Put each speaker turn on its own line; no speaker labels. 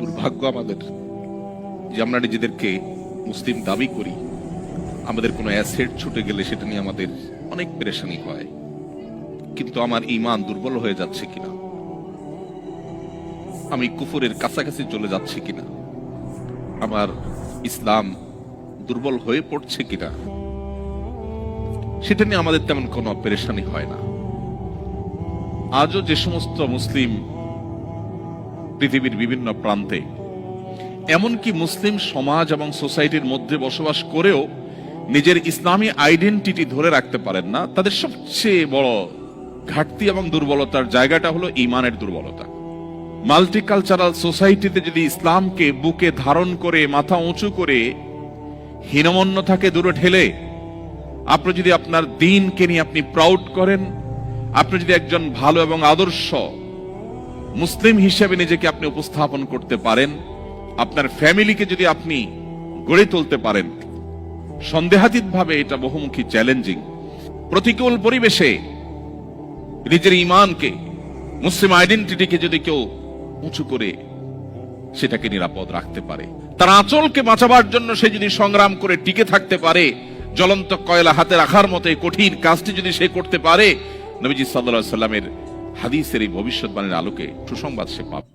দুর্ভাগ্য আমাদের যে আমরা নিজেদেরকে মুসলিম দাবি করি, আমাদের কোনো অ্যাসেট ছুটে গেলে সেটা নিয়ে আমাদের অনেক পেরেশানি হয়। কিন্তু আমার ঈমান দুর্বল হয়ে যাচ্ছে কিনা, আমি কুফরের কাছাকাছি চলে যাচ্ছি কিনা, আমার ইসলাম দুর্বল হয়ে পড়ছে কিনা, সেটা নিয়ে আমাদের তেমন কোনো পেরেশানি হয় না। আজও যে সমস্ত মুসলিম পৃথিবীর বিভিন্ন প্রান্তে, এমনকি মুসলিম সমাজ এবং সোসাইটির মধ্যে বসবাস করেও নিজের ইসলামী আইডেন্টিটি ধরে রাখতে পারেন না, তাদের সবচেয়ে বড় ঘাটতি এবং দুর্বলতার জায়গাটা হলো ঈমানের দুর্বলতা। মাল্টিকালচারাল সোসাইটিতে যদি ইসলামকে বুকে ধারণ করে মাথা উঁচু করে হীনমন্যতাকে দূরে ঠেলে আপনি যদি আপনার দ্বীনকে নিয়ে আপনি প্রাউড করেন, আপনি যদি একজন ভালো এবং আদর্শ মুসলিম হিসেবে নিজেকে আপনি উপস্থাপন করতে পারেন, আপনার ফ্যামিলিকে যদি আপনি গড়ে তুলতে পারেন, সন্দেহাতীত ভাবে এটা বহুমুখী চ্যালেঞ্জিং। প্রতিকূল পরিবেশে নিজের ঈমানকে, মুসলিম আইডেন্টিটিকে যদি কেউ উঁচু করে সেটাকে নিরাপদ রাখতে পারে, তার আঁচলকে বাঁচাবার জন্য সে যদি সংগ্রাম করে টিকে থাকতে পারে, জ্বলন্ত কয়লা হাতে রাখার মতো এই কঠিন কাজটি যদি সে করতে পারে, নবীজি সাল্লাল্লাহু আলাইহি ওয়াসাল্লামের হাদিসের এই ভবিষ্যৎবাণীর আলোকে সুসংবাদ সে পাবে।